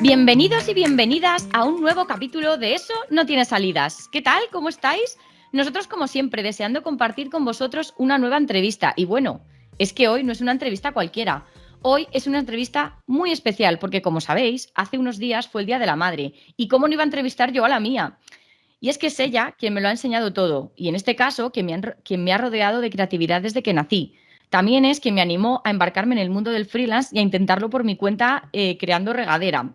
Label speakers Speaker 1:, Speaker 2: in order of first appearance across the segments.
Speaker 1: Bienvenidos y bienvenidas a un nuevo capítulo de Eso no tiene salidas. ¿Qué tal? ¿Cómo estáis? Nosotros, como siempre, deseando compartir con vosotros una nueva entrevista. Y bueno, es que hoy no es una entrevista cualquiera. Hoy es una entrevista muy especial porque, como sabéis, hace unos días fue el Día de la Madre. ¿Y cómo no iba a entrevistar yo a la mía? Y es que es ella quien me lo ha enseñado todo. Y en este caso, quien me ha rodeado de creatividad desde que nací. También es quien me animó a embarcarme en el mundo del freelance y a intentarlo por mi cuenta creando regadera.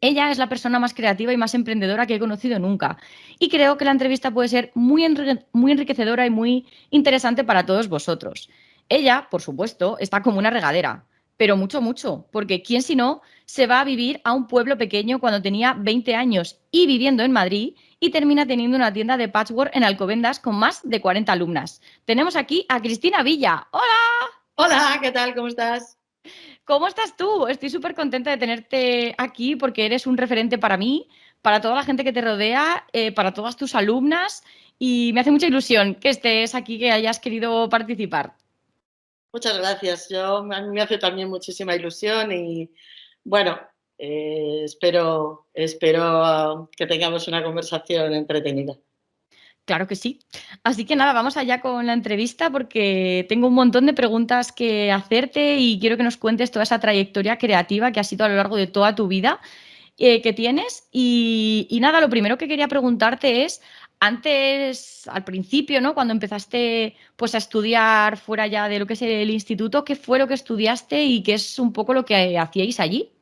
Speaker 1: Ella es la persona más creativa y más emprendedora que he conocido nunca. Y creo que la entrevista puede ser muy enriquecedora y muy interesante para todos vosotros. Ella, por supuesto, está como una regadera, pero mucho, mucho, porque ¿quién si no se va a vivir a un pueblo pequeño cuando tenía 20 años y viviendo en Madrid y termina teniendo una tienda de patchwork en Alcobendas con más de 40 alumnas? Tenemos aquí a Cristina Villa. ¡Hola!
Speaker 2: Hola, ¿qué tal? ¿Cómo estás?
Speaker 1: ¿Cómo estás tú? Estoy súper contenta de tenerte aquí porque eres un referente para mí, para toda la gente que te rodea, para todas tus alumnas y me hace mucha ilusión que estés aquí, que hayas querido participar.
Speaker 2: Muchas gracias. A mí me hace también muchísima ilusión y bueno, espero que tengamos una conversación entretenida.
Speaker 1: Claro que sí. Así que nada, vamos allá con la entrevista porque tengo un montón de preguntas que hacerte y quiero que nos cuentes toda esa trayectoria creativa que ha sido a lo largo de toda tu vida que tienes. Y nada, lo primero que quería preguntarte es, antes, al principio, ¿no? Cuando empezaste pues a estudiar fuera ya de lo que es el instituto, ¿qué fue lo que estudiaste y qué es un poco lo que hacíais allí?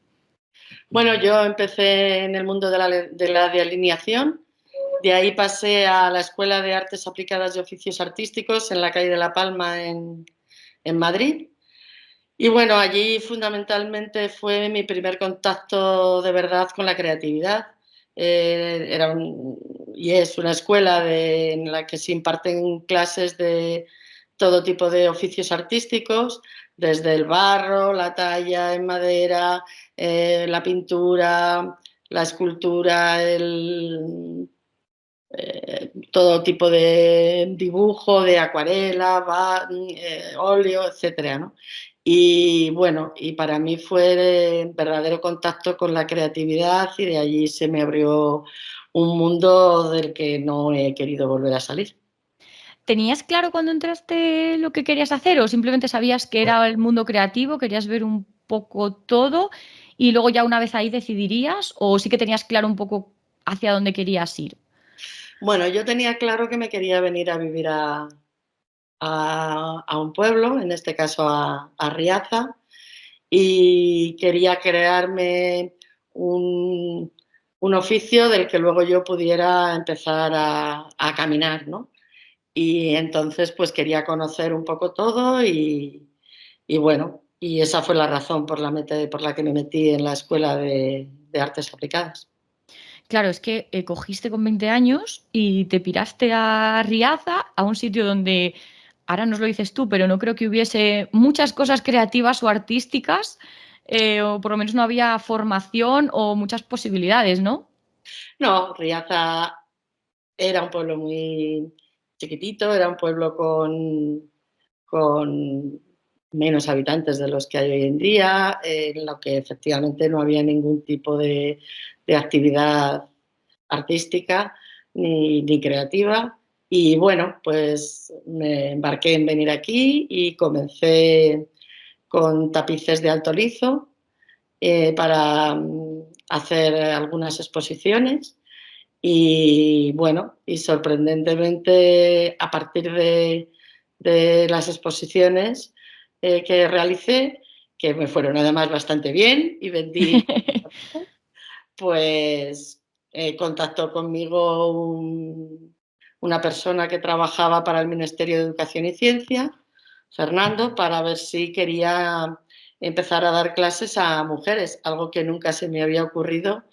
Speaker 2: Bueno, yo empecé en el mundo de la alineación, de ahí pasé a la Escuela de Artes Aplicadas y Oficios Artísticos en la calle de La Palma en Madrid. Y bueno, allí fundamentalmente fue mi primer contacto de verdad con la creatividad. Y es una escuela en la que se imparten clases de todo tipo de oficios artísticos, desde el barro, la talla en madera, la pintura, la escultura, todo tipo de dibujo, de acuarela, óleo, etcétera, ¿no? Y bueno, y para mí fue verdadero contacto con la creatividad y de allí se me abrió un mundo del que no he querido volver a salir.
Speaker 1: ¿Tenías claro cuando entraste lo que querías hacer o simplemente sabías que era el mundo creativo, querías ver un poco todo y luego ya una vez ahí decidirías o sí que tenías claro un poco hacia dónde querías ir?
Speaker 2: Bueno, yo tenía claro que me quería venir a vivir a un pueblo, en este caso a Riaza, y quería crearme un, un oficio del que luego yo pudiera empezar a caminar, ¿no? Y entonces pues quería conocer un poco todo y bueno, y esa fue la razón por la que me metí en la Escuela de Artes Aplicadas.
Speaker 1: Claro, es que cogiste con 20 años y te piraste a Riaza, a un sitio donde, ahora nos lo dices tú, pero no creo que hubiese muchas cosas creativas o artísticas, o por lo menos no había formación o muchas posibilidades, ¿no?
Speaker 2: No, Riaza era un pueblo muy chiquitito, era un pueblo con menos habitantes de los que hay hoy en día, en lo que efectivamente no había ningún tipo de actividad artística ni creativa. Y bueno, pues me embarqué en venir aquí y comencé con tapices de alto lizo para hacer algunas exposiciones. Y bueno, y sorprendentemente a partir de las exposiciones que realicé, que me fueron además bastante bien y vendí, pues contactó conmigo una persona que trabajaba para el Ministerio de Educación y Ciencia, Fernando, para ver si quería empezar a dar clases a mujeres, algo que nunca se me había ocurrido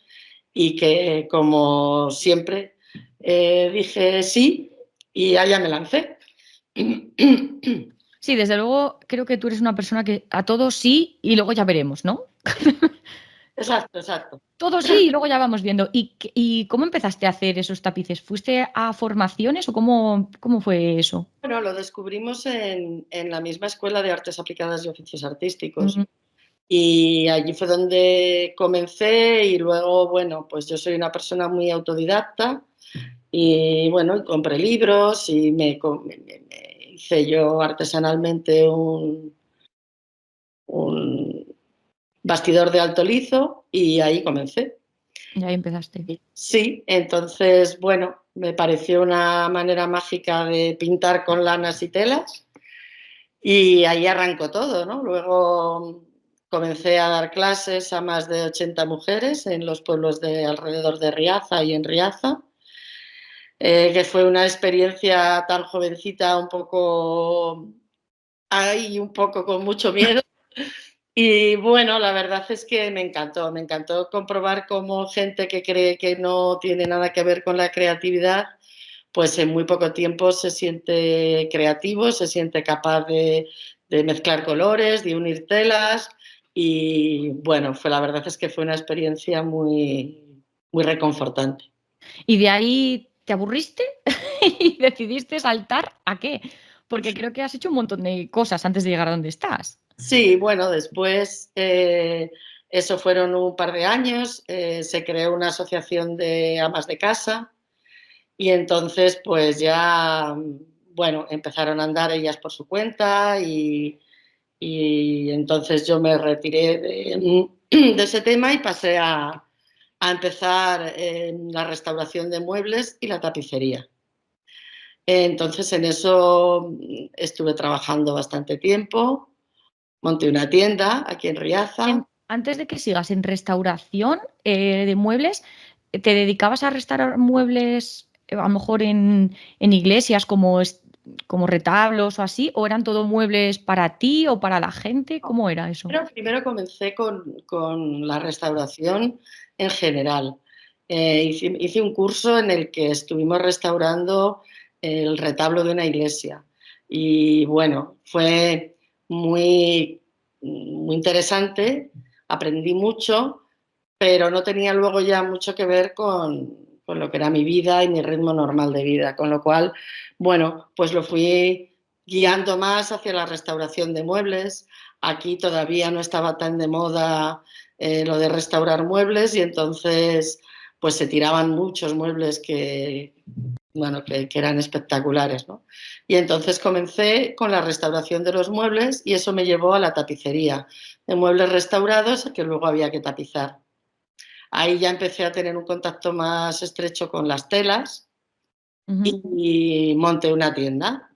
Speaker 2: y que, como siempre, dije sí y allá me lancé.
Speaker 1: Sí, desde luego creo que tú eres una persona que a todo sí y luego ya veremos, ¿no?
Speaker 2: Exacto, exacto.
Speaker 1: Todo sí y luego ya vamos viendo. ¿Y cómo empezaste a hacer esos tapices? ¿Fuiste a formaciones o cómo fue eso?
Speaker 2: Bueno, lo descubrimos en la misma Escuela de Artes Aplicadas y Oficios
Speaker 1: Mm,
Speaker 2: Artísticos. Y allí fue donde comencé y luego, bueno, pues yo soy una persona muy autodidacta y bueno, y compré libros y me hice yo artesanalmente un bastidor de alto lizo y ahí comencé.
Speaker 1: Y ahí empezaste.
Speaker 2: Sí, entonces, bueno, me pareció una manera mágica de pintar con lanas y telas y ahí arrancó todo, ¿no? Luego comencé a dar clases a más de 80 mujeres en los pueblos de alrededor de Riaza y en Riaza, que fue una experiencia tan jovencita, un poco ahí, un poco con mucho miedo. Y bueno, la verdad es que me encantó comprobar cómo gente que cree que no tiene nada que ver con la creatividad, pues en muy poco tiempo se siente creativo, se siente capaz de mezclar colores, de unir telas y bueno, la verdad es que fue una experiencia muy reconfortante.
Speaker 1: ¿Y de ahí te aburriste y decidiste saltar a qué? Porque creo que has hecho un montón de cosas antes de llegar a donde estás.
Speaker 2: Sí, bueno, después eso fueron un par de años, se creó una asociación de amas de casa. Y entonces, pues ya, bueno, empezaron a andar ellas por su cuenta y entonces yo me retiré de ese tema y pasé a empezar en la restauración de muebles y la tapicería. Entonces, en eso estuve trabajando bastante tiempo, monté una tienda aquí en Riaza.
Speaker 1: Antes de que sigas en restauración de muebles, ¿te dedicabas a restaurar muebles a lo mejor en iglesias como retablos o así? ¿O eran todo muebles para ti o para la gente? ¿Cómo era eso?
Speaker 2: Pero primero comencé con la restauración en general. Hice un curso en el que estuvimos restaurando el retablo de una iglesia y bueno, fue muy interesante, aprendí mucho, pero no tenía luego ya mucho que ver con lo que era mi vida y mi ritmo normal de vida, con lo cual, bueno, pues lo fui guiando más hacia la restauración de muebles. Aquí todavía no estaba tan de moda lo de restaurar muebles y entonces pues se tiraban muchos muebles bueno, que eran espectaculares, ¿no? Y entonces comencé con la restauración de los muebles y eso me llevó a la tapicería de muebles restaurados que luego había que tapizar. Ahí ya empecé a tener un contacto más estrecho con las telas
Speaker 1: Ujú.
Speaker 2: y monté una tienda.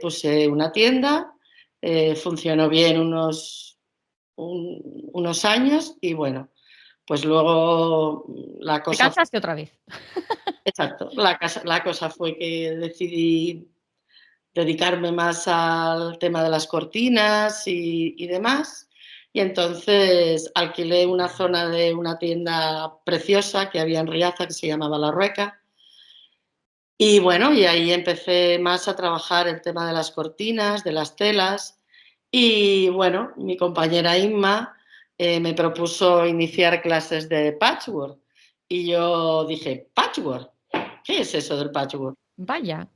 Speaker 2: Puse una tienda, funcionó bien unos años y bueno, pues luego la
Speaker 1: ¿Te
Speaker 2: cosa,
Speaker 1: cansaste otra vez?
Speaker 2: exacto, la cosa fue que decidí dedicarme más al tema de las cortinas y demás. Y entonces alquilé una zona de una tienda preciosa que había en Riaza que se llamaba La Rueca. Y bueno, y ahí empecé más a trabajar el tema de las cortinas, de las telas. Y bueno, mi compañera Inma me propuso iniciar clases de patchwork. Y yo dije, ¿patchwork? ¿Qué es eso del patchwork?
Speaker 1: Vaya.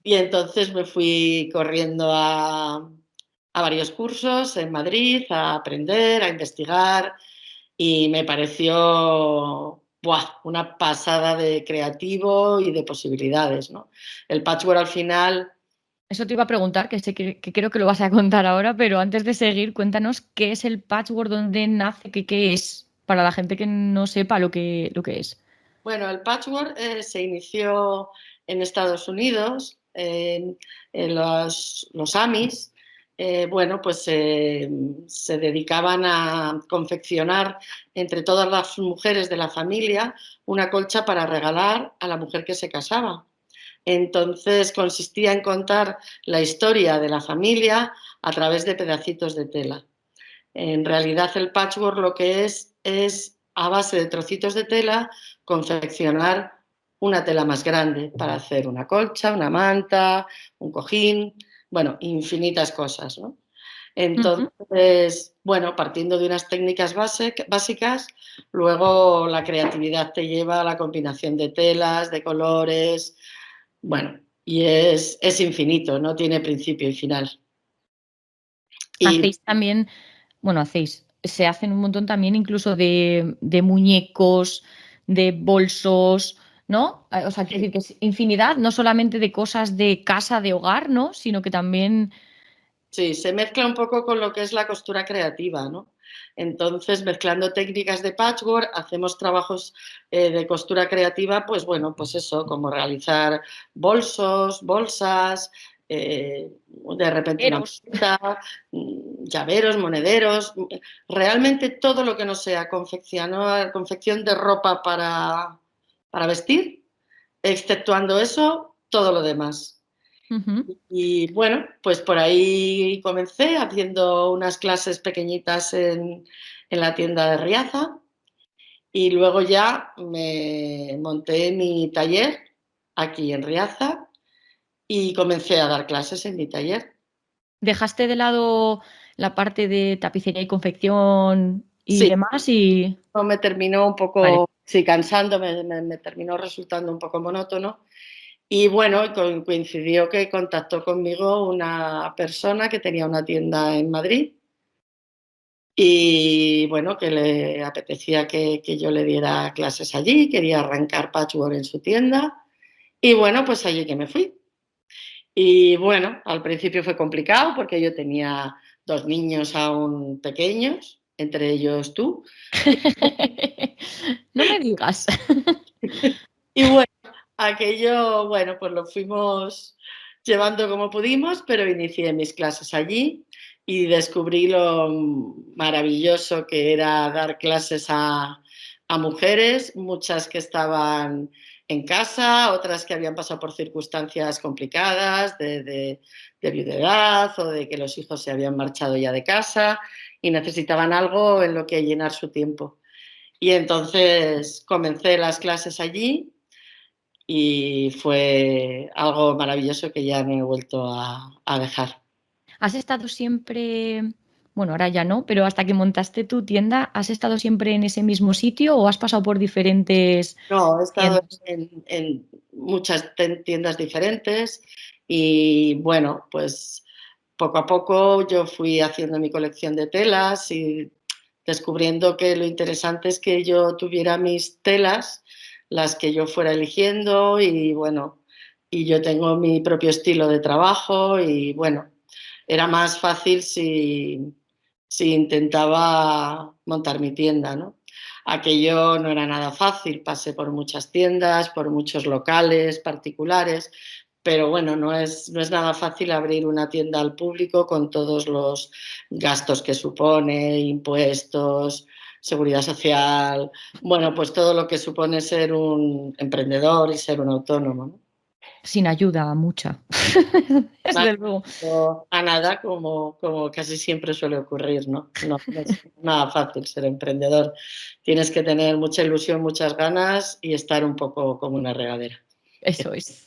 Speaker 2: Y entonces me fui corriendo a varios cursos en Madrid a aprender, a investigar y me pareció ¡buah! Una pasada de creativo y de posibilidades, ¿no? El patchwork al final,
Speaker 1: Eso te iba a preguntar, que sé que creo que lo vas a contar ahora, pero antes de seguir, cuéntanos qué es el patchwork, dónde nace, qué es, para la gente que no sepa lo que es.
Speaker 2: bueno, el patchwork se inició en Estados Unidos, en los Amis, bueno, pues se dedicaban a confeccionar entre todas las mujeres de la familia una colcha para regalar a la mujer que se casaba. Entonces consistía en contar la historia de la familia a través de pedacitos de tela. En realidad el patchwork lo que es a base de trocitos de tela confeccionar una tela más grande para hacer una colcha, una manta, un cojín, bueno, infinitas cosas, ¿no?
Speaker 1: Ujú.
Speaker 2: Entonces, bueno, partiendo de unas técnicas básicas, luego la creatividad te lleva a la combinación de telas, de colores, bueno, y es infinito, no tiene principio y final. Y
Speaker 1: Hacéis también bueno, hacéis, se hacen un montón también incluso de muñecos, de bolsos, ¿no? O sea, quiero
Speaker 2: Sí,
Speaker 1: decir que es infinidad, no solamente de cosas de casa, de hogar, ¿no? Sino que también...
Speaker 2: sí, se mezcla un poco con lo que es la costura creativa, ¿no? Entonces, mezclando técnicas de patchwork, hacemos trabajos de costura creativa, pues bueno, pues eso, como realizar bolsos, bolsas, de repente una
Speaker 1: Eros.
Speaker 2: maleta, llaveros, monederos, realmente todo lo que no sea confección de ropa para vestir, exceptuando eso, todo lo demás.
Speaker 1: Ujú.
Speaker 2: Y bueno, pues por ahí comencé haciendo unas clases pequeñitas en la tienda de Riaza y luego ya me monté mi taller aquí en Riaza y comencé a dar clases en mi taller.
Speaker 1: Dejaste de lado la parte de tapicería y confección y
Speaker 2: Sí,
Speaker 1: demás y...
Speaker 2: no me terminó un
Speaker 1: Vale.
Speaker 2: poco, sí, cansando, me terminó resultando un poco monótono. Y bueno, coincidió que contactó conmigo una persona que tenía una tienda en Madrid y bueno, que le apetecía que yo le diera clases allí, quería arrancar patchwork en su tienda y bueno, pues allí que me fui. Y bueno, al principio fue complicado porque yo tenía dos niños aún pequeños, entre ellos tú.
Speaker 1: No me digas.
Speaker 2: Y bueno, aquello, bueno, pues lo fuimos llevando como pudimos, pero inicié mis clases allí y descubrí lo maravilloso que era dar clases a mujeres, muchas que estaban en casa, otras que habían pasado por circunstancias complicadas de viudedad o de que los hijos se habían marchado ya de casa y necesitaban algo en lo que llenar su tiempo. Y entonces comencé las clases allí y fue algo maravilloso que ya no he vuelto a dejar.
Speaker 1: ¿Has estado siempre, bueno, ahora ya no, pero hasta que montaste tu tienda, ¿has estado siempre en ese mismo sitio o has pasado por diferentes
Speaker 2: No, he estado
Speaker 1: tiendas?
Speaker 2: en muchas tiendas diferentes y bueno, pues poco a poco yo fui haciendo mi colección de telas y descubriendo que lo interesante es que yo tuviera mis telas, las que yo fuera eligiendo y bueno, y yo tengo mi propio estilo de trabajo y bueno, era más fácil si intentaba montar mi tienda, ¿no? Aquello no era nada fácil, pasé por muchas tiendas, por muchos locales particulares, pero bueno, no es nada fácil abrir una tienda al público con todos los gastos que supone, impuestos, seguridad social, bueno, pues todo lo que supone ser un emprendedor y ser un autónomo, ¿no?
Speaker 1: Sin ayuda, mucha. Desde luego.
Speaker 2: A nada como casi siempre suele ocurrir, ¿no? No es nada fácil ser emprendedor. Tienes que tener mucha ilusión, muchas ganas y estar un poco como una regadera.
Speaker 1: Eso es.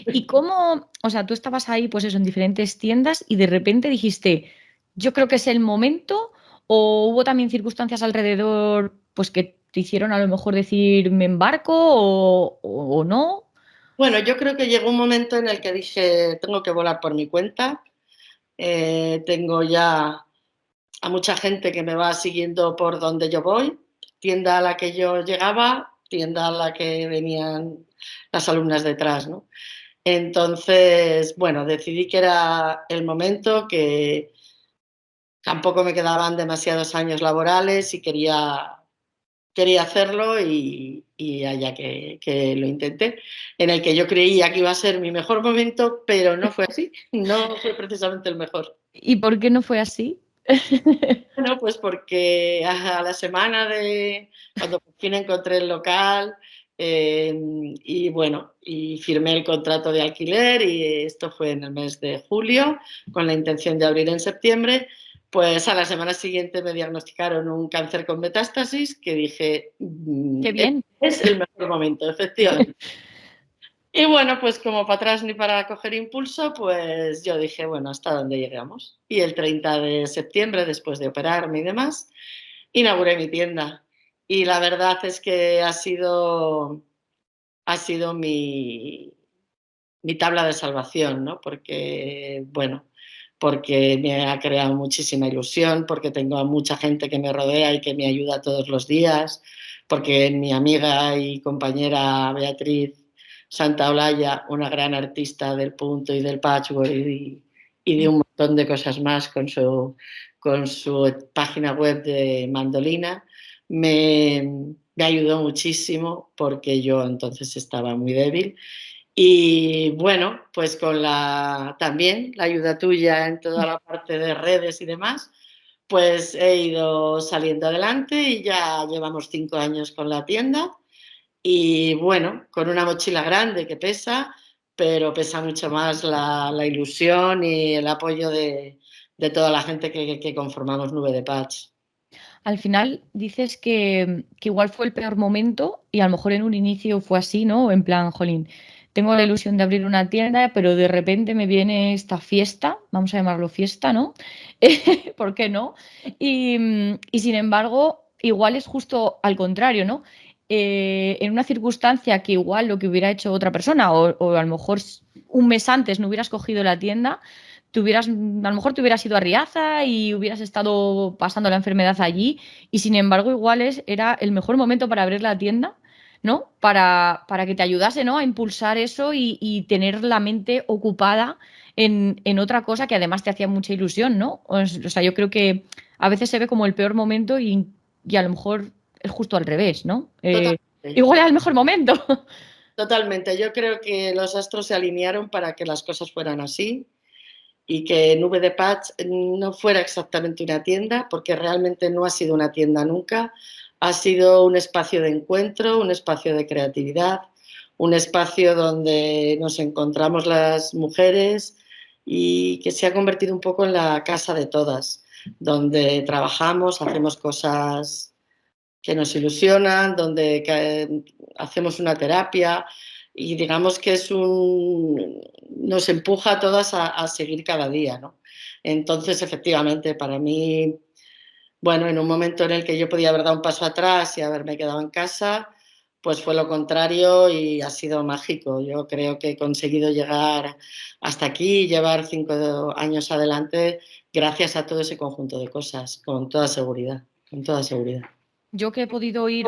Speaker 1: ¿Y cómo, o sea, tú estabas ahí, pues eso, en diferentes tiendas y de repente dijiste, yo creo que es el momento, o hubo también circunstancias alrededor, pues que te hicieron a lo mejor decir, me embarco o no?
Speaker 2: Bueno, yo creo que llegó un momento en el que dije, tengo que volar por mi cuenta, tengo ya a mucha gente que me va siguiendo por donde yo voy, tienda a la que yo llegaba, tienda a la que venían las alumnas detrás, ¿no? Entonces, bueno, decidí que era el momento, que tampoco me quedaban demasiados años laborales y quería hacerlo y allá que lo intenté, en el que yo creía que iba a ser mi mejor momento, pero no fue así, no fue precisamente el mejor.
Speaker 1: ¿Y por qué no fue así?
Speaker 2: Bueno, pues porque a la semana de cuando por fin encontré el local y bueno, y firmé el contrato de alquiler y esto fue en el mes de julio con la intención de abrir en septiembre, pues a la semana siguiente me diagnosticaron un cáncer con metástasis que dije,
Speaker 1: Qué bien.
Speaker 2: es el mejor momento, efectivamente. Y bueno, pues como para atrás ni para coger impulso, pues yo dije, bueno, ¿hasta dónde llegamos? Y el 30 de septiembre, después de operarme y demás, inauguré mi tienda. Y la verdad es que ha sido mi tabla de salvación, ¿no? Porque, bueno, porque me ha creado muchísima ilusión, porque tengo a mucha gente que me rodea y que me ayuda todos los días, porque mi amiga y compañera Beatriz Santaolalla, una gran artista del punto y del patchwork y de un montón de cosas más con su página web de mandolina, me ayudó muchísimo porque yo entonces estaba muy débil. Y bueno, pues también la ayuda tuya en toda la parte de redes y demás, pues he ido saliendo adelante y ya llevamos 5 años con la tienda y bueno, con una mochila grande que pesa, pero pesa mucho más la ilusión y el apoyo de toda la gente que conformamos Nube de Patch.
Speaker 1: Al final dices que igual fue el peor momento y a lo mejor en un inicio fue así, ¿no? En plan, jolín, tengo la ilusión de abrir una tienda, pero de repente me viene esta fiesta, vamos a llamarlo fiesta, ¿no? ¿Por qué no? Y sin embargo, igual es justo al contrario, ¿no? En una circunstancia que igual lo que hubiera hecho otra persona o a lo mejor un mes antes no hubieras cogido la tienda, a lo mejor te hubieras ido a Riaza y hubieras estado pasando la enfermedad allí y sin embargo igual era el mejor momento para abrir la tienda, ¿no? Para que te ayudase, ¿no? A impulsar eso y tener la mente ocupada en otra cosa que además te hacía mucha ilusión, ¿no? O sea, yo creo que a veces se ve como el peor momento y a lo mejor es justo al revés, ¿no?
Speaker 2: Totalmente.
Speaker 1: Igual era el mejor momento.
Speaker 2: Totalmente. Yo creo que los astros se alinearon para que las cosas fueran así y que Nube de Patch no fuera exactamente una tienda, porque realmente no ha sido una tienda nunca, ha sido un espacio de encuentro, un espacio de creatividad, un espacio donde nos encontramos las mujeres y que se ha convertido un poco en la casa de todas, donde trabajamos, hacemos cosas que nos ilusionan, donde hacemos una terapia y digamos que nos empuja a todas a seguir cada día, ¿no? Entonces, efectivamente, para mí, bueno, en un momento en el que yo podía haber dado un paso atrás y haberme quedado en casa, pues fue lo contrario y ha sido mágico. Yo creo que he conseguido llegar hasta aquí y llevar 5 años adelante gracias a todo ese conjunto de cosas, con toda seguridad, con toda seguridad.
Speaker 1: Yo que he podido ir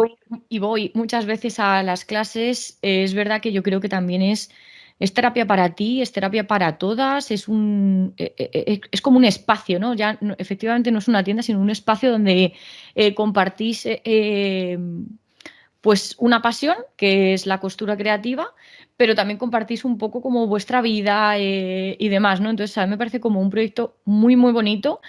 Speaker 1: y voy muchas veces a las clases, es verdad que yo creo que también es terapia para ti, es terapia para todas, es como un espacio, ¿no? Ya efectivamente no es una tienda, sino un espacio donde compartís pues una pasión, que es la costura creativa, pero también compartís un poco como vuestra vida y demás, ¿no? Entonces, a mí me parece como un proyecto muy, muy bonito.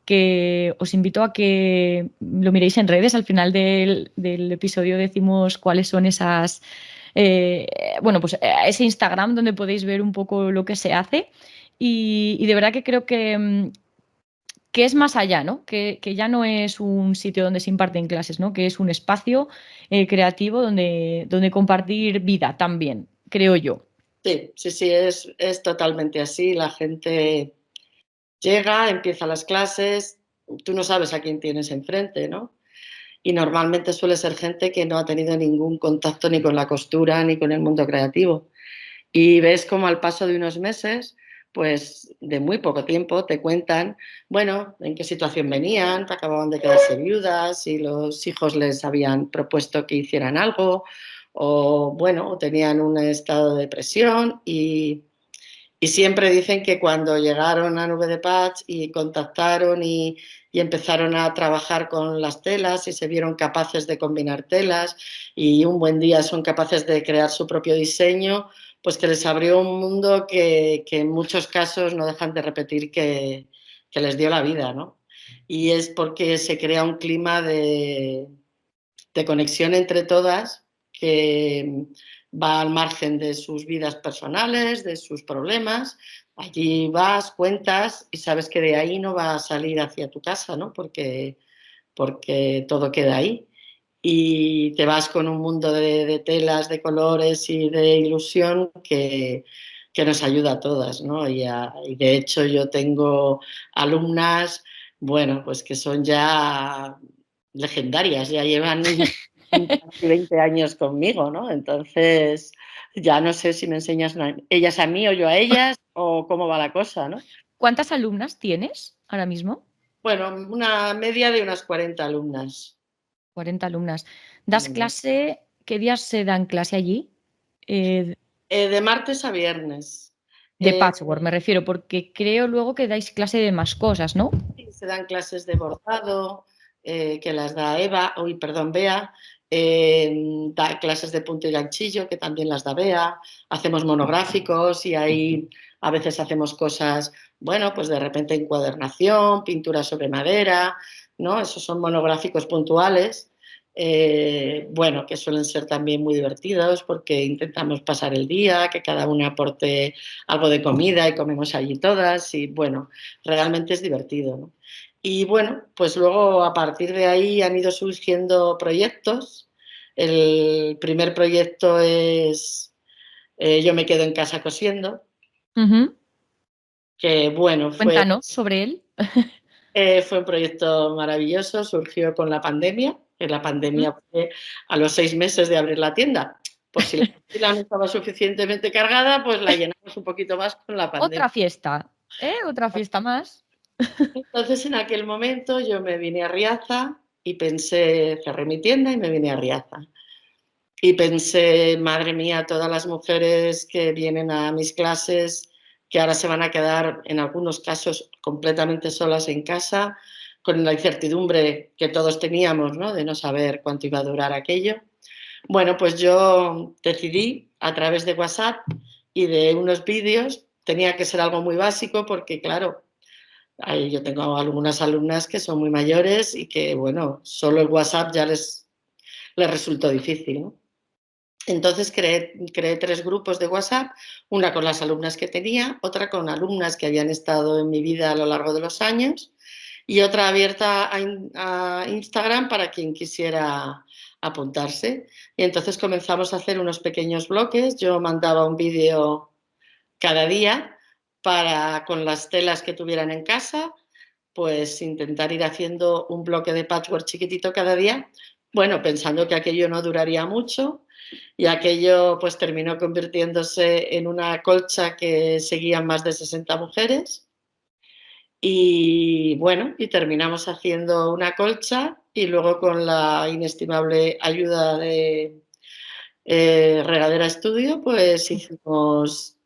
Speaker 1: Que os invito a que lo miréis en redes. Al final del episodio decimos cuáles son eh, bueno, pues ese Instagram donde podéis ver un poco lo que se hace. Y de verdad que creo que es más allá, ¿no? Que ya no es un sitio donde se imparten clases, ¿no? Que es un espacio creativo donde compartir vida también, creo yo.
Speaker 2: Sí, sí, sí, es totalmente así. La gente llega, empieza las clases, tú no sabes a quién tienes enfrente, ¿no? Y normalmente suele ser gente que no ha tenido ningún contacto ni con la costura ni con el mundo creativo. Y ves como al paso de unos meses, pues de muy poco tiempo, te cuentan, bueno, en qué situación venían, acababan de quedarse viudas, si los hijos les habían propuesto que hicieran algo, o bueno, tenían un estado de depresión y siempre dicen que cuando llegaron a Nube de Patch y contactaron y empezaron a trabajar con las telas y se vieron capaces de combinar telas y un buen día son capaces de crear su propio diseño, pues que les abrió un mundo que en muchos casos no dejan de repetir que les dio la vida, ¿no? Y es porque se crea un clima de conexión entre todas que va al margen de sus vidas personales, de sus problemas. Allí vas, cuentas y sabes que de ahí no va a salir hacia tu casa, ¿no? Porque todo queda ahí. Y te vas con un mundo de telas, de colores y de ilusión que nos ayuda a todas, ¿no? Y de hecho yo tengo alumnas, bueno, pues que son ya legendarias, ya llevan casi 20 años conmigo, ¿no? Entonces, ya no sé si me enseñas ellas a mí o yo a ellas, o cómo va la cosa, ¿no?
Speaker 1: ¿Cuántas alumnas tienes ahora mismo?
Speaker 2: Bueno, una media de unas 40 alumnas.
Speaker 1: 40 alumnas. ¿Das clase? ¿Qué días se dan clase allí? Eh,
Speaker 2: De martes a viernes.
Speaker 1: de patchwork, me refiero, porque creo luego que dais clase de más cosas, ¿no?
Speaker 2: Sí, se dan clases de bordado, que las da Bea, da clases de punto y ganchillo, que también las da Bea, hacemos monográficos y ahí a veces hacemos cosas, bueno, pues de repente encuadernación, pintura sobre madera, ¿no? Esos son monográficos puntuales, bueno, que suelen ser también muy divertidos porque intentamos pasar el día, que cada una aporte algo de comida y comemos allí todas y bueno, realmente es divertido, ¿no? Y bueno, pues luego a partir de ahí han ido surgiendo proyectos. El primer proyecto es Yo me quedo en casa cosiendo,
Speaker 1: Ujú.
Speaker 2: que bueno,
Speaker 1: Cuéntanos sobre él.
Speaker 2: fue un proyecto maravilloso, surgió con la pandemia, que la
Speaker 1: ¿Mm?
Speaker 2: pandemia fue a los 6 meses de abrir la tienda. Por si la mochila no estaba suficientemente cargada, pues la llenamos un poquito más con la pandemia.
Speaker 1: Otra fiesta, ¿eh? Otra fiesta más.
Speaker 2: Entonces, en aquel momento yo me vine a Riaza y pensé, cerré mi tienda y me vine a Riaza. Y pensé, madre mía, todas las mujeres que vienen a mis clases, que ahora se van a quedar en algunos casos completamente solas en casa, con la incertidumbre que todos teníamos, ¿no? De no saber cuánto iba a durar aquello. Bueno, pues yo decidí a través de WhatsApp y de unos vídeos, tenía que ser algo muy básico porque, claro, ahí yo tengo algunas alumnas que son muy mayores y que, bueno, solo el WhatsApp ya les resultó difícil, ¿no? Entonces creé 3 grupos de WhatsApp, una con las alumnas que tenía, otra con alumnas que habían estado en mi vida a lo largo de los años y otra abierta a Instagram para quien quisiera apuntarse. Y entonces comenzamos a hacer unos pequeños bloques. Yo mandaba un vídeo cada día con las telas que tuvieran en casa, pues intentar ir haciendo un bloque de patchwork chiquitito cada día, bueno, pensando que aquello no duraría mucho y aquello pues terminó convirtiéndose en una colcha que seguían más de 60 mujeres y bueno, y terminamos haciendo una colcha y luego con la inestimable ayuda de Regadera Estudio pues hicimos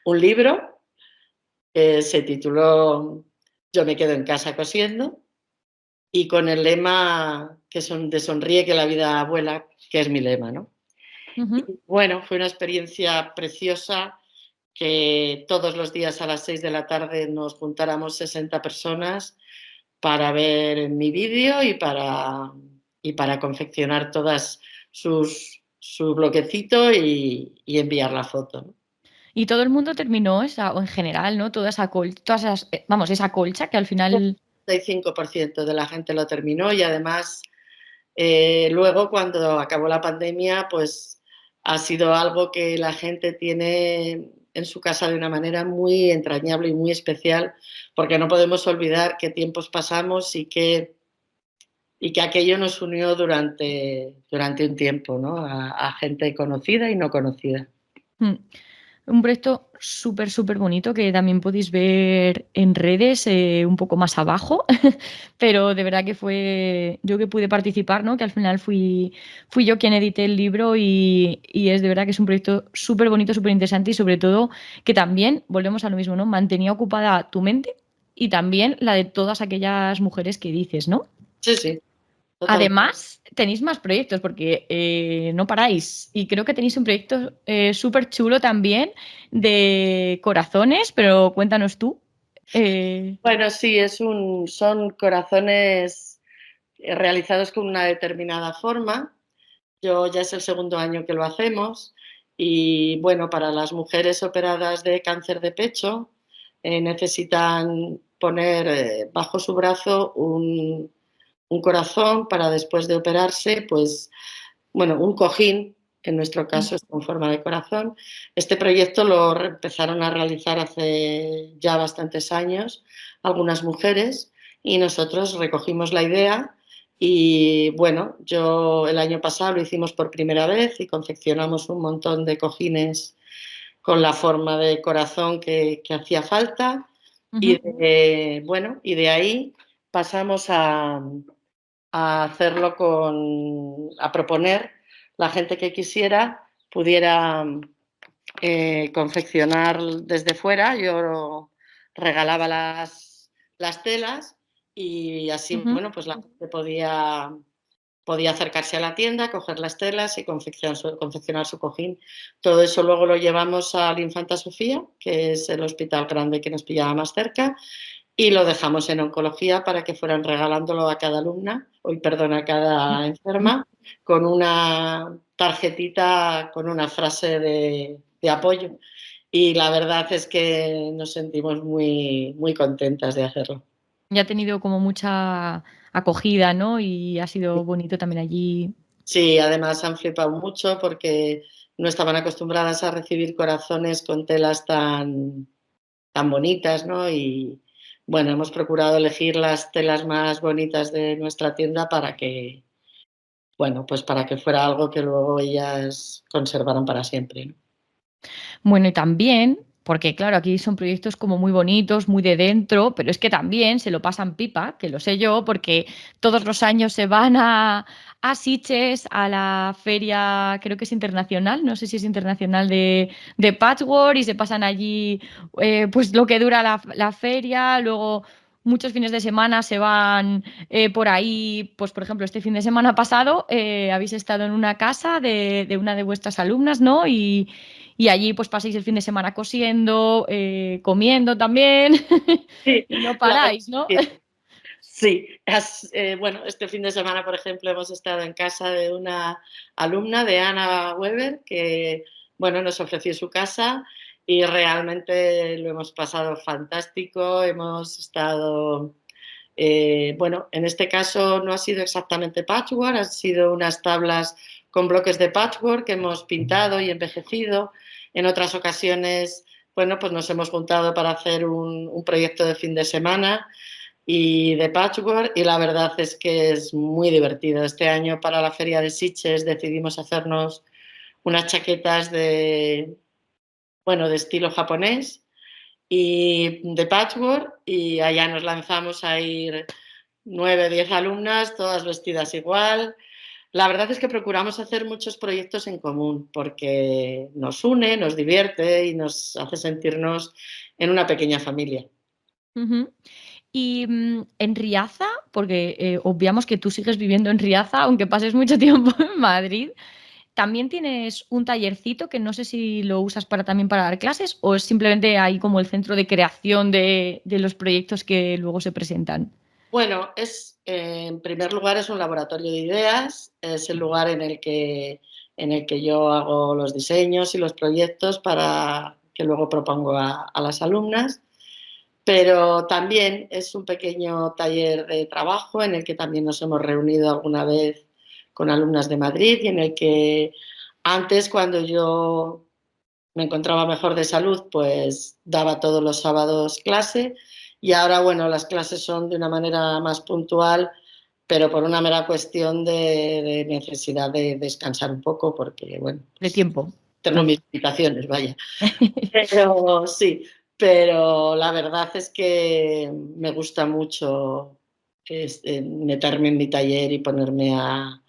Speaker 2: un libro que se tituló Yo me quedo en casa cosiendo y con el lema que son de sonríe que la vida vuela, que es mi lema, ¿no? Y
Speaker 1: Ujú.
Speaker 2: bueno, fue una experiencia preciosa que todos los días a las 6 de la tarde nos juntáramos 60 personas para ver mi vídeo y para confeccionar todas su bloquecito y enviar la foto, ¿no?
Speaker 1: Y todo el mundo terminó esa, o en general, ¿no? Toda esa colcha, todas esas, vamos, esa colcha que al final.
Speaker 2: 95% de la gente lo terminó y además luego cuando acabó la pandemia pues ha sido algo que la gente tiene en su casa de una manera muy entrañable y muy especial porque no podemos olvidar qué tiempos pasamos y que aquello nos unió durante un tiempo, ¿no? A gente conocida y no conocida.
Speaker 1: Mm. Un proyecto súper, súper bonito que también podéis ver en redes un poco más abajo, pero de verdad que fue yo que pude participar, ¿no? Que al final fui yo quien edité el libro y es de verdad que es un proyecto súper bonito, súper interesante y sobre todo que también, volvemos a lo mismo, ¿no? Mantenía ocupada tu mente y también la de todas aquellas mujeres que dices, ¿no?
Speaker 2: Sí, sí, totalmente.
Speaker 1: Además, tenéis más proyectos porque no paráis. Y creo que tenéis un proyecto súper chulo también de corazones, pero cuéntanos tú. Eh,
Speaker 2: Bueno, sí, son corazones realizados con una determinada forma. Yo ya es el segundo año que lo hacemos y bueno, para las mujeres operadas de cáncer de pecho necesitan poner bajo su brazo un corazón para después de operarse, pues bueno, un cojín, en nuestro caso es con forma de corazón. Este proyecto lo empezaron a realizar hace ya bastantes años algunas mujeres y nosotros recogimos la idea y bueno, yo el año pasado lo hicimos por primera vez y confeccionamos un montón de cojines con la forma de corazón que hacía falta.
Speaker 1: Ujú.
Speaker 2: Y de ahí pasamos hacerlo a proponer la gente que quisiera pudiera confeccionar desde fuera. Yo regalaba las telas y así,
Speaker 1: Ujú.
Speaker 2: bueno, pues la gente podía acercarse a la tienda, coger las telas y confeccionar su cojín. Todo eso luego lo llevamos al Infanta Sofía, que es el hospital grande que nos pillaba más cerca, y lo dejamos en oncología para que fueran regalándolo a cada alumna, a cada enferma, con una tarjetita con una frase de apoyo. Y la verdad es que nos sentimos muy, muy contentas de hacerlo.
Speaker 1: Ya ha tenido como mucha acogida, ¿no? Y ha sido bonito también allí.
Speaker 2: Sí, además han flipado mucho porque no estaban acostumbradas a recibir corazones con telas tan bonitas, ¿no? Y bueno, hemos procurado elegir las telas más bonitas de nuestra tienda bueno, pues para que fuera algo que luego ellas conservaran para siempre, ¿no?
Speaker 1: Bueno, y también, porque claro, aquí son proyectos como muy bonitos, muy de dentro, pero es que también se lo pasan pipa, que lo sé yo, porque todos los años se van a Sitges, a la feria, creo que es internacional, no sé si es internacional de Patchwork, y se pasan allí pues lo que dura la feria, luego muchos fines de semana se van por ahí, pues por ejemplo, este fin de semana pasado habéis estado en una casa de una de vuestras alumnas, ¿no? Y allí pues pasáis el fin de semana cosiendo, comiendo también
Speaker 2: Sí,
Speaker 1: y no
Speaker 2: la verdad
Speaker 1: paráis, ¿no?
Speaker 2: es que sí. Bueno, este fin de semana, por ejemplo, hemos estado en casa de una alumna, de Ana Weber, que bueno, nos ofreció su casa y realmente lo hemos pasado fantástico. Hemos estado, bueno, en este caso no ha sido exactamente patchwork, han sido unas tablas con bloques de patchwork que hemos pintado y envejecido. En otras ocasiones, bueno, pues nos hemos juntado para hacer un proyecto de fin de semana y de patchwork, y la verdad es que es muy divertido. Este año para la feria de Sitges decidimos hacernos unas chaquetas bueno, de estilo japonés y de patchwork, y allá nos lanzamos a ir 9, 10 alumnas, todas vestidas igual. La verdad es que procuramos hacer muchos proyectos en común porque nos une, nos divierte y nos hace sentirnos en una pequeña familia.
Speaker 1: Ujú. Y en Riaza, porque obviamos que tú sigues viviendo en Riaza, aunque pases mucho tiempo en Madrid, ¿también tienes un tallercito que no sé si lo usas también para dar clases o es simplemente ahí como el centro de creación de los proyectos que luego se presentan?
Speaker 2: Bueno, en primer lugar es un laboratorio de ideas, es el lugar en el que yo hago los diseños y los proyectos para que luego propongo a las alumnas, pero también es un pequeño taller de trabajo en el que también nos hemos reunido alguna vez con alumnas de Madrid y en el que antes, cuando yo me encontraba mejor de salud, pues daba todos los sábados clase, y ahora, bueno, las clases son de una manera más puntual, pero por una mera cuestión de necesidad de descansar un poco, porque, bueno,
Speaker 1: De
Speaker 2: pues
Speaker 1: tiempo,
Speaker 2: tengo
Speaker 1: claro.
Speaker 2: mis limitaciones, vaya. Pero sí, pero la verdad es que me gusta mucho meterme en mi taller y ponerme a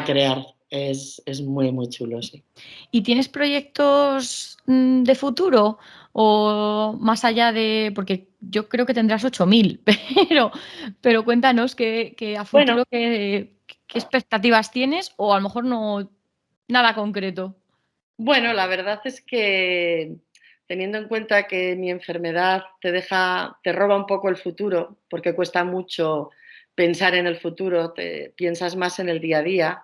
Speaker 2: crear. Es muy, muy chulo, sí.
Speaker 1: ¿Y tienes proyectos de futuro o más allá de, porque yo creo que tendrás 8.000, pero cuéntanos a
Speaker 2: Bueno,
Speaker 1: futuro qué expectativas tienes o a lo mejor no, nada concreto.
Speaker 2: Bueno, la verdad es que teniendo en cuenta que mi enfermedad te roba un poco el futuro, porque cuesta mucho pensar en el futuro, te piensas más en el día a día,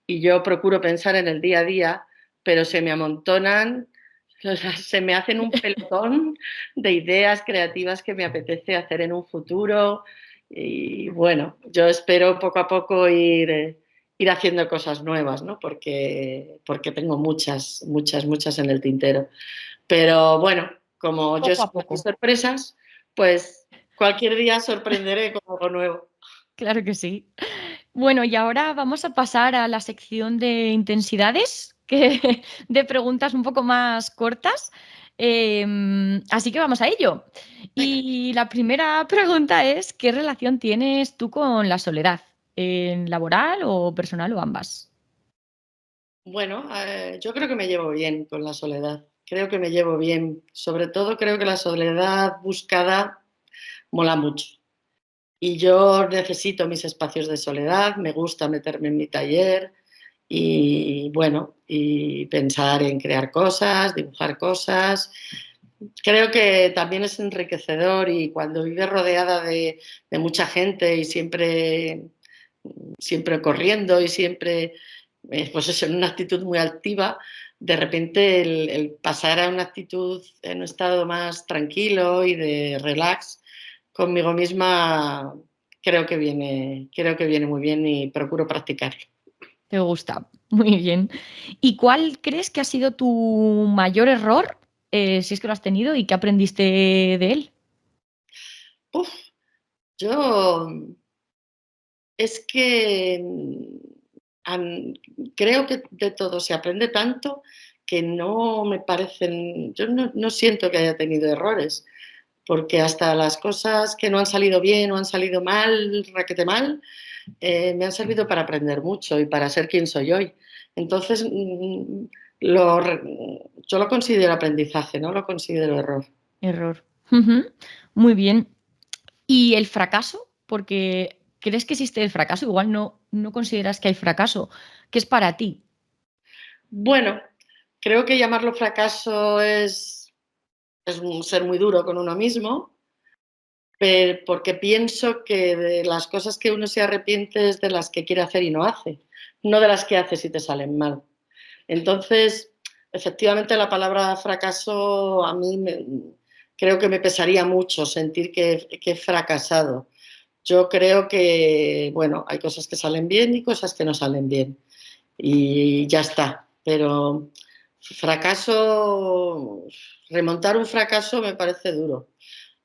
Speaker 2: y yo procuro pensar en el día a día, pero se me amontonan, o sea, se me hacen un pelotón de ideas creativas que me apetece hacer en un futuro, y bueno, yo espero poco a poco ir haciendo cosas nuevas, ¿no? Porque tengo muchas, muchas, muchas en el tintero. Pero bueno, como yo
Speaker 1: Poco
Speaker 2: soy
Speaker 1: a poco.
Speaker 2: de sorpresas, pues cualquier día sorprenderé con algo nuevo.
Speaker 1: Claro que sí. Bueno, y ahora vamos a pasar a la sección de intensidades. de preguntas un poco más cortas. Así que vamos a ello.
Speaker 2: Venga.
Speaker 1: Y la primera pregunta es, ¿qué relación tienes tú con la soledad? ¿En laboral o personal o ambas?
Speaker 2: Bueno, yo creo que me llevo bien con la soledad. Creo que me llevo bien. Sobre todo creo que la soledad buscada mola mucho. Y yo necesito mis espacios de soledad, me gusta meterme en mi taller y bueno, y pensar en crear cosas, dibujar cosas. Creo que también es enriquecedor y cuando vives rodeada de mucha gente y siempre corriendo y siempre, pues eso, en una actitud muy activa, de repente el pasar a una actitud en un estado más tranquilo y de relax conmigo misma, creo que viene muy bien y procuro practicarlo.
Speaker 1: ¿Te gusta? Muy bien. ¿Y cuál crees que ha sido tu mayor error, si es que lo has tenido, y qué aprendiste de él?
Speaker 2: Uf, yo es que creo que de todo se aprende tanto que no me parecen, yo no siento que haya tenido errores, porque hasta las cosas que no han salido bien o han salido mal, raquete mal, me han servido para aprender mucho y para ser quien soy hoy. Entonces, lo yo lo considero aprendizaje, no lo considero error.
Speaker 1: Error. Ujú. Muy bien. ¿Y el fracaso? Porque crees que existe el fracaso, igual no consideras que hay fracaso. ¿Qué es para ti?
Speaker 2: Bueno, creo que llamarlo fracaso es ser muy duro con uno mismo, porque pienso que de las cosas que uno se arrepiente es de las que quiere hacer y no hace, no de las que haces y te salen mal. Entonces, efectivamente, la palabra fracaso a mí creo que me pesaría mucho sentir que he fracasado. Yo creo que, bueno, hay cosas que salen bien y cosas que no salen bien. Y ya está. Pero fracaso, remontar un fracaso me parece duro.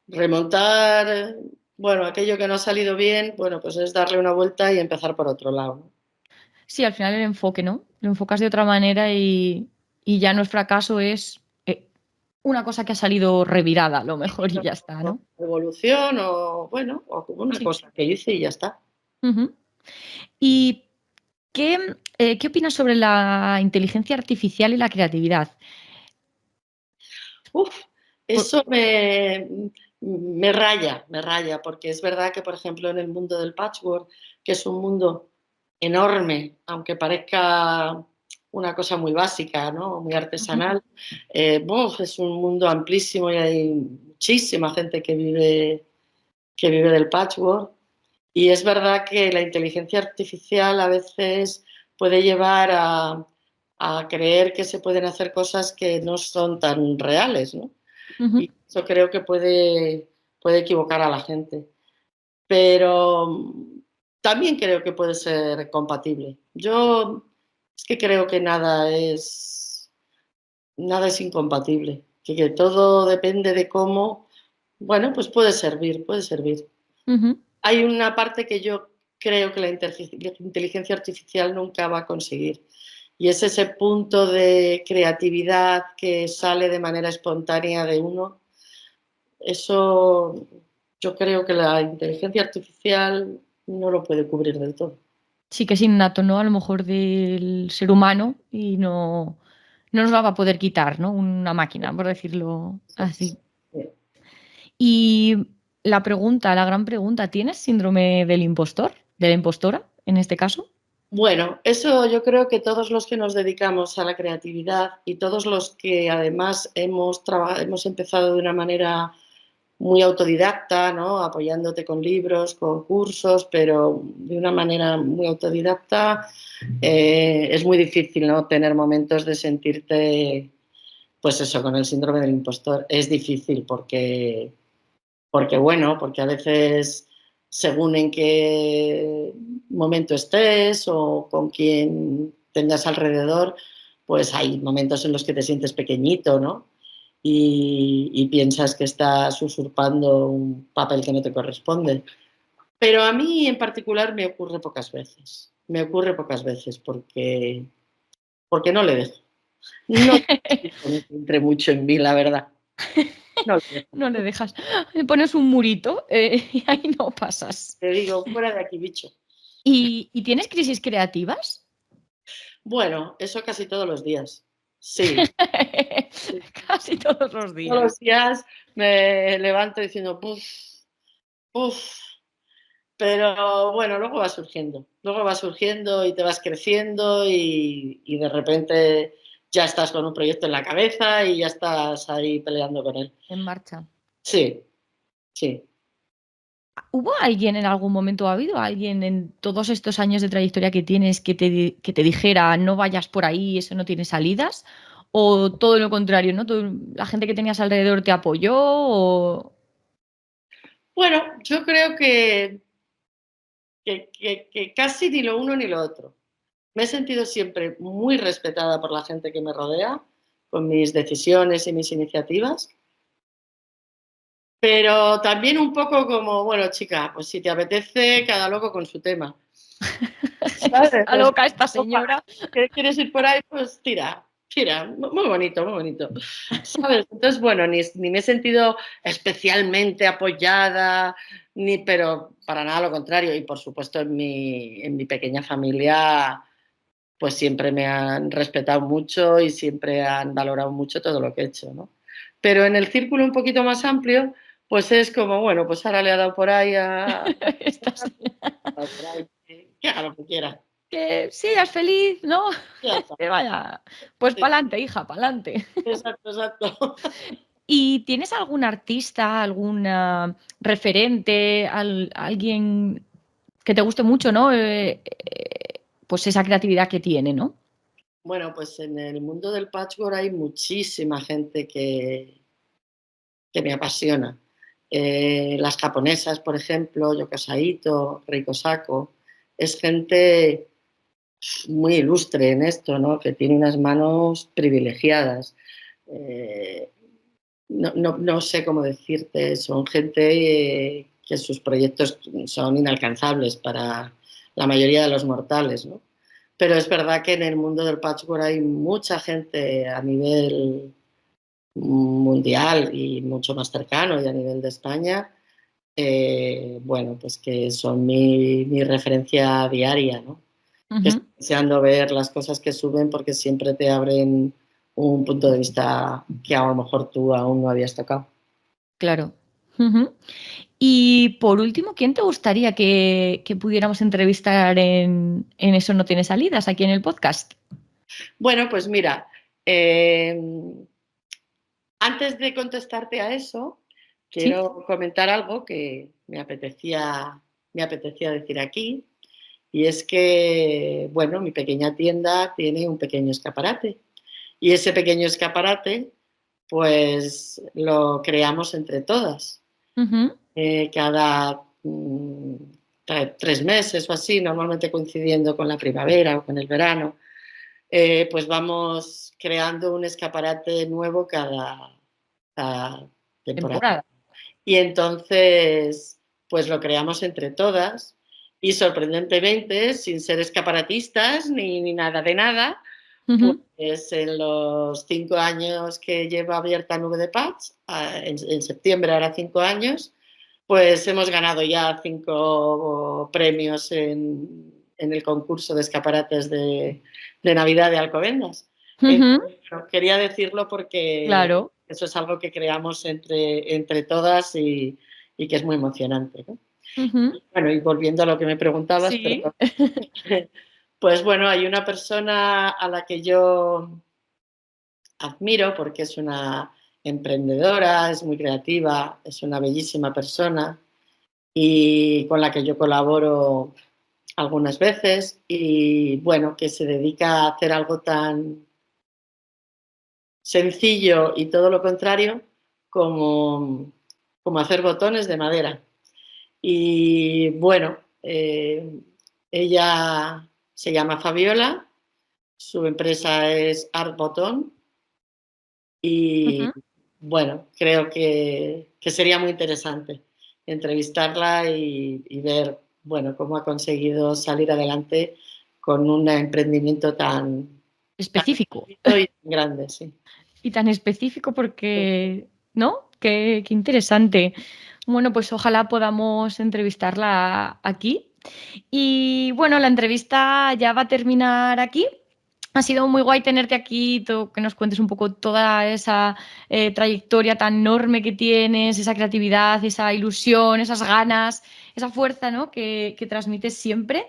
Speaker 2: Remontar, bueno, aquello que no ha salido bien, bueno, pues es darle una vuelta y empezar por otro lado, ¿no?
Speaker 1: Sí, al final el enfoque, ¿no? Lo enfocas de otra manera y ya no es fracaso, es una cosa que ha salido revirada, a lo mejor, y ya está, ¿no?
Speaker 2: Evolución o, bueno, o como una
Speaker 1: Sí.
Speaker 2: cosa que hice y ya está.
Speaker 1: Ujú. ¿Y qué opinas sobre la inteligencia artificial y la creatividad?
Speaker 2: Uf,
Speaker 1: Por-
Speaker 2: eso me raya, porque es verdad que, por ejemplo, en el mundo del patchwork, que es un mundo enorme, aunque parezca una cosa muy básica, ¿no? Muy
Speaker 1: Ujú,
Speaker 2: artesanal, es un mundo amplísimo y hay muchísima gente que vive del patchwork. Y es verdad que la inteligencia artificial a veces puede llevar a creer que se pueden hacer cosas que no son tan reales, ¿no?
Speaker 1: ujú.
Speaker 2: Y eso creo que puede equivocar a la gente. Pero también creo que puede ser compatible. Yo es que creo que nada es incompatible, que todo depende de cómo, bueno, pues puede servir, puede servir.
Speaker 1: Ujú,
Speaker 2: Hay una parte que yo creo que la inteligencia artificial nunca va a conseguir. Y es ese punto de creatividad que sale de manera espontánea de uno. Eso yo creo que la inteligencia artificial no lo puede cubrir del todo.
Speaker 1: sí que es innato, ¿no? A lo mejor del ser humano y no nos la va a poder quitar, ¿no? Una máquina, por decirlo
Speaker 2: Eso
Speaker 1: así.
Speaker 2: es. Sí.
Speaker 1: Y la gran pregunta, ¿tienes síndrome del impostor? ¿De la impostora, en este caso?
Speaker 2: Bueno, eso yo creo que todos los que nos dedicamos a la creatividad y todos los que además hemos empezado de una manera muy autodidacta, ¿no? Apoyándote con libros, con cursos, pero de una manera muy autodidacta, es muy difícil, ¿no? Tener momentos de sentirte, pues eso, con el síndrome del impostor. Es difícil porque bueno, porque a veces según en qué momento estés o con quién tengas alrededor, pues hay momentos en los que te sientes pequeñito, ¿no? Y piensas que estás usurpando un papel que no te corresponde. Pero a mí en particular me ocurre pocas veces. Me ocurre pocas veces porque no le dejo. No entre mucho en mí, la verdad. No le dejo.
Speaker 1: No le dejas. Le pones un murito y ahí no pasas.
Speaker 2: Te digo, fuera de aquí, bicho.
Speaker 1: ¿Y tienes crisis creativas?
Speaker 2: Bueno, eso casi todos los días. Sí, sí.
Speaker 1: Casi todos los
Speaker 2: Todos
Speaker 1: días.
Speaker 2: los días me levanto diciendo, puf, puf. Pero bueno, luego va surgiendo y te vas creciendo y de repente ya estás con un proyecto en la cabeza y ya estás ahí peleando con él.
Speaker 1: En marcha.
Speaker 2: Sí, sí.
Speaker 1: ¿Hubo alguien en algún momento, ha habido alguien en todos estos años de trayectoria que tienes que te dijera no vayas por ahí, eso no tiene salidas? ¿O todo lo contrario, ¿no? La gente que tenías alrededor te apoyó o...
Speaker 2: Bueno, yo creo que casi ni lo uno ni lo otro. Me he sentido siempre muy respetada por la gente que me rodea, con mis decisiones y mis iniciativas, pero también un poco como, bueno, chica, pues si te apetece, cada loco con su tema. ¿Sabes?
Speaker 1: Está loca esta señora.
Speaker 2: ¿Qué quieres ir por ahí? Pues tira, tira. Muy bonito, muy bonito. ¿Sabes? Entonces, bueno, ni me he sentido especialmente apoyada, pero para nada lo contrario. Y por supuesto, en mi pequeña familia, pues siempre me han respetado mucho y siempre han valorado mucho todo lo que he hecho, ¿no? Pero en el círculo un poquito más amplio, pues es como, bueno, pues ahora le ha dado por ahí
Speaker 1: Esta señora.
Speaker 2: por ahí, que haga lo que quiera.
Speaker 1: Que sigas feliz, ¿no?
Speaker 2: Ya está.
Speaker 1: Que vaya. Pues
Speaker 2: Sí,
Speaker 1: pa'lante, hija, pa'lante.
Speaker 2: exacto, exacto.
Speaker 1: ¿Y tienes algún artista, algún referente, alguien que te guste mucho, ¿no? Pues esa creatividad que tiene, ¿no?
Speaker 2: Bueno, pues en el mundo del patchwork hay muchísima gente que me apasiona. Las japonesas, por ejemplo, Yoko Saito, Reiko Sako, es gente muy ilustre en esto, ¿no? Que tiene unas manos privilegiadas. Eh, no sé cómo decirte, son gente que sus proyectos son inalcanzables para la mayoría de los mortales, ¿no? Pero es verdad que en el mundo del patchwork hay mucha gente a nivel mundial y mucho más cercano y a nivel de España, bueno, pues que son mi referencia diaria, ¿no? Que
Speaker 1: Ujú,
Speaker 2: estoy deseando ver las cosas que suben porque siempre te abren un punto de vista que a lo mejor tú aún no habías tocado.
Speaker 1: claro. Ujú. Y por último, ¿quién te gustaría que pudiéramos entrevistar en Eso no tiene salidas aquí en el podcast?
Speaker 2: Bueno, pues mira, eh, antes de contestarte a eso,
Speaker 1: Sí.
Speaker 2: quiero comentar algo que me apetecía decir aquí, y es que, bueno, mi pequeña tienda tiene un pequeño escaparate, y ese pequeño escaparate, pues lo creamos entre todas.
Speaker 1: Ujú,
Speaker 2: Cada 3 meses o así, normalmente coincidiendo con la primavera o con el verano, pues vamos creando un escaparate nuevo cada temporada.
Speaker 1: temporada.
Speaker 2: Y entonces, pues lo creamos entre todas y sorprendentemente, sin ser escaparatistas ni nada de nada,
Speaker 1: Ujú.
Speaker 2: pues en los 5 años que lleva abierta Nube de Patch, en septiembre hará 5 años, pues hemos ganado ya 5 premios en el concurso de escaparates de Navidad de Alcobendas.
Speaker 1: Ujú,
Speaker 2: Entonces, bueno, quería decirlo porque
Speaker 1: claro.
Speaker 2: eso es algo que creamos entre todas y que es muy emocionante, ¿no?
Speaker 1: Ujú,
Speaker 2: Bueno, y volviendo a lo que me preguntabas,
Speaker 1: sí.
Speaker 2: perdón. Pues bueno, hay una persona a la que yo admiro porque es una emprendedora, es muy creativa, es una bellísima persona y con la que yo colaboro algunas veces y bueno, que se dedica a hacer algo tan sencillo y todo lo contrario como hacer botones de madera. Y bueno, ella se llama Fabiola, su empresa es Art Botón y
Speaker 1: Ujú.
Speaker 2: bueno, creo que sería muy interesante entrevistarla y ver, bueno, cómo ha conseguido salir adelante con un emprendimiento tan,
Speaker 1: específico.
Speaker 2: Y grande, sí.
Speaker 1: Y tan específico porque, ¿no? Qué interesante. Bueno, pues ojalá podamos entrevistarla aquí. Y bueno, la entrevista ya va a terminar aquí. Ha sido muy guay tenerte aquí, que nos cuentes un poco toda esa trayectoria tan enorme que tienes, esa creatividad, esa ilusión, esas ganas, esa fuerza, ¿no? que transmites siempre.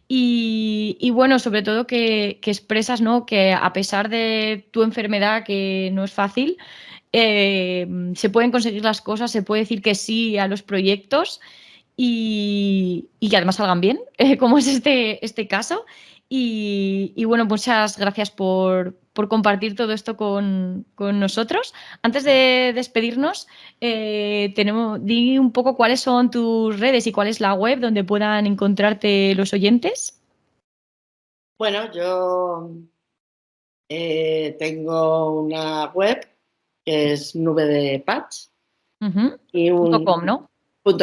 Speaker 1: Y bueno, sobre todo que expresas, ¿no? Que a pesar de tu enfermedad, que no es fácil, se pueden conseguir las cosas, se puede decir que sí a los proyectos y que además salgan bien, como es este caso. Y bueno, muchas gracias por compartir todo esto con nosotros. Antes de despedirnos, di un poco cuáles son tus redes y cuál es la web donde puedan encontrarte los oyentes.
Speaker 2: Bueno, yo tengo una web que es Nube de Patch y
Speaker 1: .com, ¿no?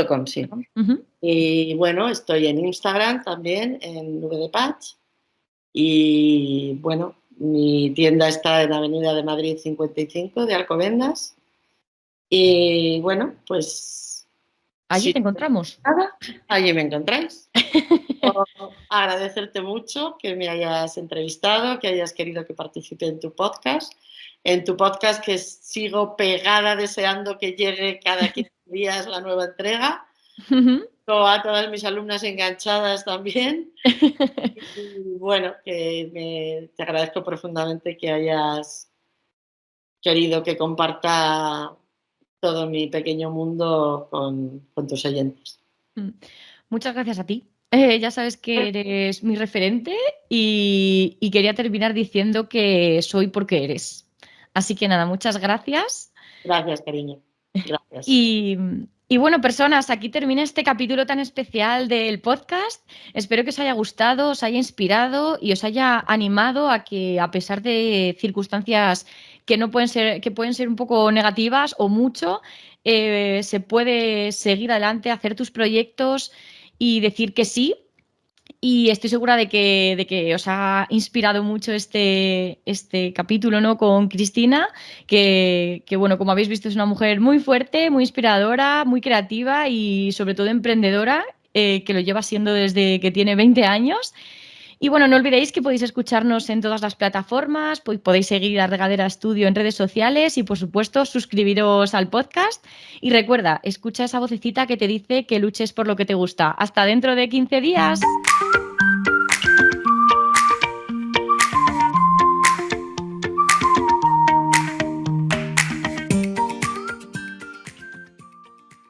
Speaker 2: .com, sí.
Speaker 1: Uh-huh.
Speaker 2: Y bueno, estoy en Instagram también, en Nube de Patch. Y bueno, mi tienda está en Avenida de Madrid 55 de Alcobendas. Y bueno, pues
Speaker 1: Allí
Speaker 2: si
Speaker 1: te encontramos.
Speaker 2: nada, allí me encontráis. Agradecerte mucho que me hayas entrevistado, que hayas querido que participe en tu podcast. En tu podcast que sigo pegada deseando que llegue cada 15 días la nueva entrega.
Speaker 1: Uh-huh.
Speaker 2: A todas mis alumnas enganchadas también. Y bueno, te agradezco profundamente que hayas querido que comparta todo mi pequeño mundo con tus oyentes.
Speaker 1: Muchas gracias a ti. Ya sabes que eres mi referente y quería terminar diciendo que soy porque eres. Así que nada, muchas gracias.
Speaker 2: Gracias, cariño. Gracias.
Speaker 1: Y bueno, personas, aquí termina este capítulo tan especial del podcast. Espero que os haya gustado, os haya inspirado y os haya animado a que, a pesar de circunstancias que no pueden ser, que pueden ser un poco negativas o mucho, se puede seguir adelante, hacer tus proyectos y decir que sí. Y estoy segura de que os ha inspirado mucho este capítulo, ¿no? Con Cristina, bueno, como habéis visto, es una mujer muy fuerte, muy inspiradora, muy creativa y sobre todo emprendedora, que lo lleva siendo desde que tiene 20 años. Y bueno, no olvidéis que podéis escucharnos en todas las plataformas, podéis seguir a Regadera Estudio en redes sociales y, por supuesto, suscribiros al podcast. Y recuerda, escucha esa vocecita que te dice que luches por lo que te gusta. Hasta dentro de 15 días.